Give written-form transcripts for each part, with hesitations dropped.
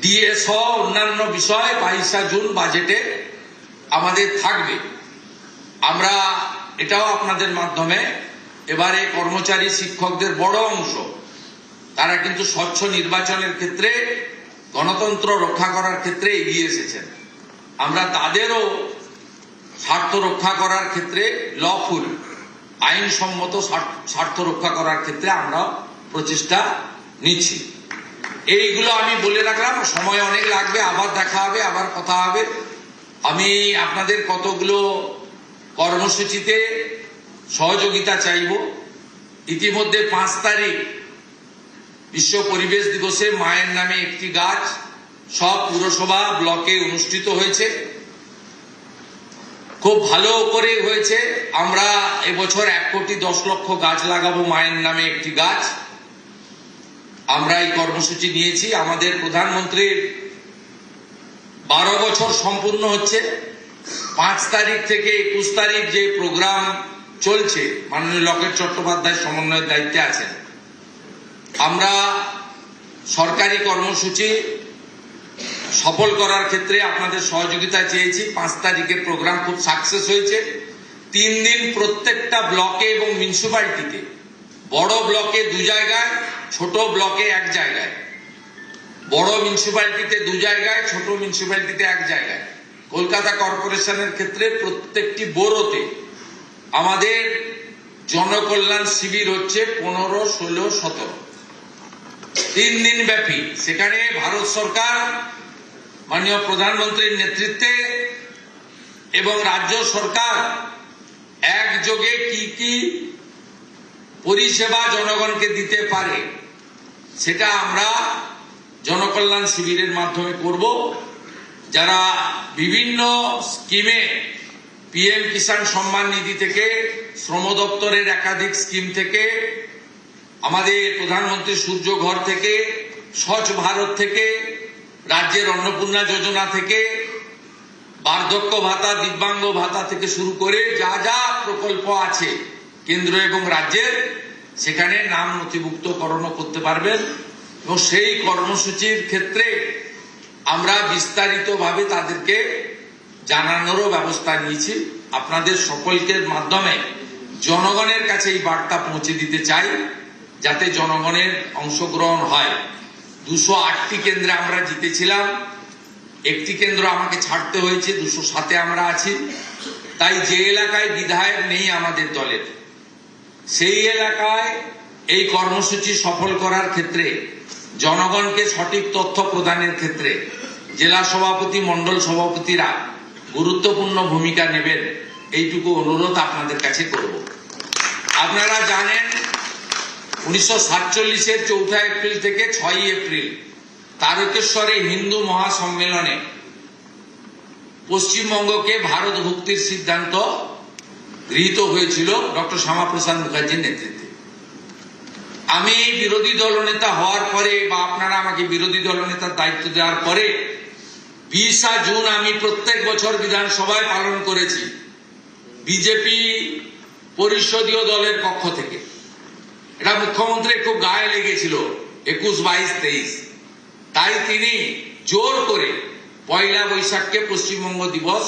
DA সহ অন্যান্য বিষয় 22 জুন বাজেটে আমাদের থাকবে। আমরা এটাও আপনাদের মাধ্যমে এবারে কর্মচারী শিক্ষকদের বড় অংশ তারা কিন্তু স্বচ্ছ নির্বাচনের ক্ষেত্রে গণতন্ত্র রক্ষা করার ক্ষেত্রে এগিয়ে এসেছেন। আমরা তাদেরও স্বার্থ রক্ষা করার ক্ষেত্রে লফুল আইনসম্মত স্বার্থ রক্ষা করার ক্ষেত্রে আমরা প্রচেষ্টা নিচ্ছি। এইগুলো আমি বলে রাখলাম, সময় অনেক লাগবে, আবার দেখা হবে, আবার কথা হবে। আমি আপনাদের কতগুলো কর্মসূচিতে সহযোগিতা চাইব। ইতিমধ্যে 5 তারিখ বিশ্ব পরিবেশ দিবসে মায়ের নামে একটি গাছ সব পুরসভা ব্লকে অনুষ্ঠিত হয়েছে, খুব ভালো করে হয়েছে। আমরা এবছর 1,10,00,000 গাছ লাগাবো মায়ের নামে একটি গাছ। আমরা এই কর্মসূচি নিয়েছি। আমাদের প্রধানমন্ত্রীর 12 বছর সম্পূর্ণ হচ্ছে। 5 তারিখ থেকে 21 তারিখ যে প্রোগ্রাম চলছে, মাননীয় লকেট চট্টোপাধ্যায় সমন্বয়ের দায়িত্বে আছেন। আমরা সরকারি কর্মসূচি সফল করার ক্ষেত্রে আপনাদের সহযোগিতা চেয়েছি। 5 তারিখের প্রোগ্রাম খুব সাকসেস হয়েছে। 3 দিন প্রত্যেকটা ব্লকে এবং মিউনিসিপ্যালিটিতে, বড় ব্লকে 2 জায়গায়, ছোট ব্লকে 1 জায়গায়, বড় মিউনিসিপ্যালিটিতে 2 জায়গায়, ছোট মিউনিসিপ্যালিটিতে 1 জায়গায়। কলকাতা কর্পোরেশনের ক্ষেত্রে প্রত্যেকটি বোরোতে আমাদের জনকল্যাণ শিবির হচ্ছে 15, 16, 17, 3 দিন ব্যাপী। সেখানে ভারত সরকার মাননীয় প্রধানমন্ত্রীর নেতৃত্বে এবং রাজ্য সরকার একযোগে কি কি পরিষেবা জনগণকে দিতে পারে সেটা আমরা জনকল্যাণ শিবিরের মাধ্যমে করব। যারা বিভিন্ন স্কিমে, পিএম কিষাণ সম্মান নিধি থেকে, শ্রম দপ্তরের একাধিক স্কিম থেকে, আমাদের প্রধানমন্ত্রী সূর্য ঘর থেকে, স্বচ্ছ ভারত থেকে, রাজ্যের অন্নপূর্ণা যোজনা থেকে, বার্ধক্য ভাতা, দিব্যাঙ্গ ভাতা থেকে শুরু করে যা যা প্রকল্প আছে কেন্দ্র এবং রাজ্যের, সেখানে নাম নথিভুক্তকরণও করতে পারবেন। এবং সেই কর্মসূচির ক্ষেত্রে আমরা বিস্তারিতভাবে তাদেরকে জানানোরও ব্যবস্থা নিয়েছি। আপনাদের সকলকে মাধ্যমে জনগণের কাছে এই বার্তা পৌঁছে দিতে চাই, যাতে জনগণের অংশগ্রহণ হয়। 208টি কেন্দ্রে আমরা জিতেছিলাম, একটি কেন্দ্র আমাকে ছাড়তে হয়েছে, 207-এ আমরা আছি। তাই যে এলাকায় বিধায়ক নেই আমাদের দলের, সেই এলাকায় এই কর্মসূচি সফল করার ক্ষেত্রে, জনগণকে সঠিক তথ্য প্রদানের ক্ষেত্রে জেলা সভাপতি, মন্ডল সভাপতিরা গুরুত্বপূর্ণ ভূমিকা নেবেন, এইটুকু অনুরোধ আপনাদের কাছে করব। আপনারা জানেন 1947-এর 4 এপ্রিল থেকে 6 এপ্রিল তারকেশ্বরে হিন্দু মহাসম্মেলনে পশ্চিমবঙ্গকে ভারত ভুক্তির সিদ্ধান্ত গৃহীত হয়েছিল ডক্টর শ্যামাপ্রসাদ মুখার্জির নেতৃত্বে। আমি বিরোধী দলনেতা হওয়ার পরে, বা আপনারা আমাকে বিরোধী দলনেতার দায়িত্ব দেওয়ার পরে 20 জুন আমি প্রত্যেক বছর বিধানসভায় পালন করেছি বিজেপি পরিষদীয় দলের পক্ষ থেকে। এটা মুখ্যমন্ত্রীর খুব গায়ে লেগেছিল 21, 22, 23। তাই তিনি জোর করে 1 বৈশাখকে পশ্চিমবঙ্গ দিবস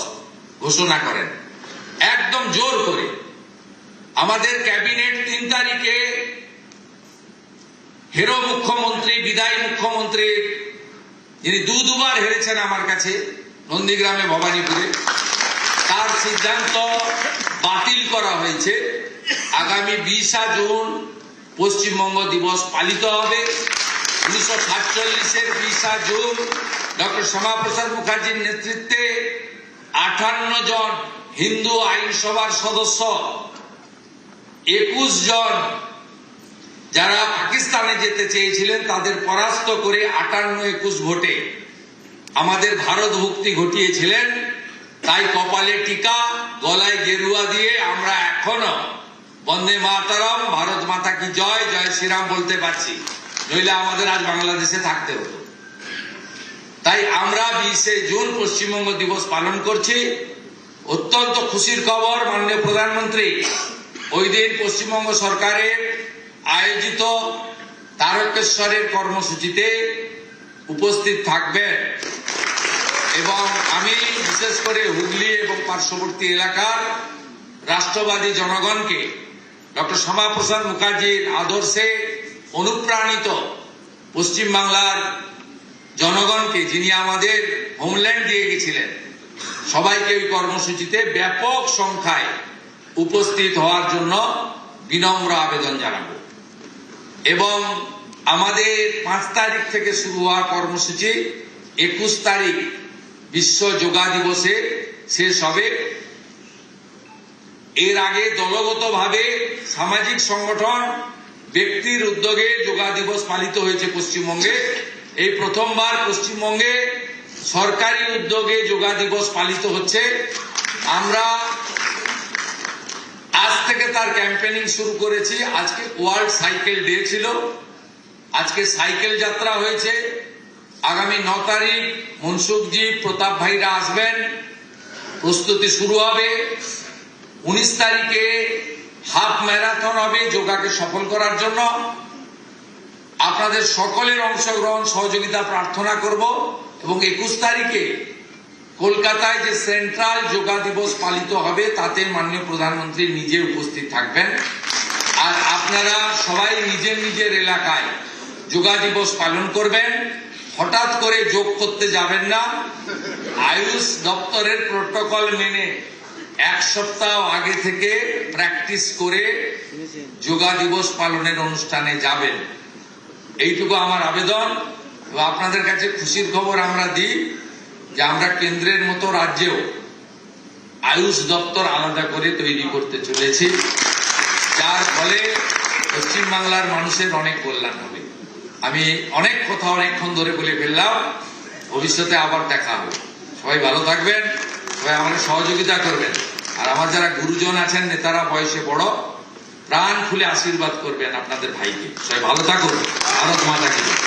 ঘোষণা করেন, একদম জোর করে। আমাদের ক্যাবিনেট 3 তারিখে হেরো মুখ্যমন্ত্রী, বিদায়ী মুখ্যমন্ত্রী, যিনি দুবার হেরেছেন আমার কাছে নন্দীগ্রামে, ভবানীপুরে, তার সিদ্ধান্ত বাতিল করা হয়েছে। আগামী 20 জুন পশ্চিমবঙ্গ দিবস পালিত হবে। 1947-এর 20 জুন ডক্টর শ্যামাপ্রসাদ মুখার্জির নেতৃত্বে 58 জন হিন্দু আইনসভার সদস্য, 21 জন যারা পাকিস্তানে যেতে চেয়েছিলেন তাদের পরাস্ত করে 58-21 ভোটে আমাদের ভারত ভুক্তি ঘটিয়েছিলেন। তাই কপালে টিকা, গলায় গেরুয়া দিয়ে আমরা এখনো বন্দে মাতরম, ভারত মাতা কি জয়, জয় শ্রীরাম বলতে পারছি, নইলে আমাদের আজ বাংলাদেশে থাকতে হতো। তাই আমরা 20 জুন পশ্চিমবঙ্গ দিবস পালন করছি। অত্যন্ত খুশির খবর, মাননীয় প্রধানমন্ত্রী ওই দিন পশ্চিমবঙ্গ সরকারের আয়োজিত তারকেশ্বরের কর্মসূচিতে উপস্থিত থাকবেন এবং আমি বিশেষ করে হুগলি এবং পার্শ্ববর্তী এলাকার রাষ্ট্রবাদী জনগণকে ডক্টর শ্যামাপ্রসাদ মুখার্জির আদর্শে অনুপ্রাণিত পশ্চিমবাংলার জনগণকে, যিনি আমাদের হোমল্যান্ড দিয়ে গেছিলেন, সবাইকে ওই কর্মসূচিতে ব্যাপক সংখ্যায় উপস্থিত হওয়ার জন্য বিনম্র আবেদন জানাবো। এবং আমাদের 5 তারিখ থেকে শুরু হওয়া কর্মসূচি 21 তারিখ বিশ্ব যোগা দিবসে শেষ হবে। এর আগে দলগতভাবে সামাজিক সংগঠন, ব্যক্তির উদ্যোগে যোগা দিবস পালিত হয়েছে পশ্চিমবঙ্গে। এই প্রথমবার পশ্চিমবঙ্গে সরকারি উদ্যোগে যোগা দিবস পালিত হচ্ছে। আমরা আজ থেকে তার ক্যাম্পেনিং শুরু করেছি। আজকে ওয়ার্ল্ড সাইকেল ডে ছিল, আজকে সাইকেল যাত্রা হয়েছে। আগামী 9 তারিখ মনসুখজি, প্রতাপ ভাইরা আসবেন, প্রস্তুতি শুরু হবে। 19 তারিখে হাফ ম্যারাথন হবে যোগাকে সফল করার জন্য। আপনাদের সকলের অংশগ্রহণ সহযোগিতা প্রার্থনা করব। এবং 21 তারিখে কলকাতায় যে সেন্ট্রাল যোগা দিবস পালিত হবে তাতে মাননীয় প্রধানমন্ত্রী নিজে উপস্থিত থাকবেন। আর আপনারা সবাই নিজের নিজের এলাকায় যোগা দিবস পালন করবেন। হঠাৎ করে যোগ করতে যাবেন না। আয়ুষ দপ্তরের প্রোটোকল মেনে 1 সপ্তাহ আগে থেকে প্র্যাকটিস করে যোগা দিবস পালনের অনুষ্ঠানে যাবেন। এইটুকু আমার আবেদন। আপনাদের কাছে খুশির খবর আমরা দিই যে আমরা কেন্দ্রের মতো রাজ্যেও আয়ুষ দপ্তর আলাদা করে তৈরি করতে চলেছি, যার ফলে পশ্চিমবাংলার মানুষের অনেক কল্যাণ হবে। আমি অনেক কথা অনেকক্ষণ ধরে বলে ফেললাম, ভবিষ্যতে আবার দেখা হবে। সবাই ভালো থাকবেন, সবাই আমাকে সহযোগিতা করবেন। আর আমার যারা গুরুজন আছেন, নেতারা, বয়সে বড়, প্রাণ খুলে আশীর্বাদ করবেন আপনাদের ভাইকে। সবাই ভালো থাকুন। ভারত মাতা কি জয়।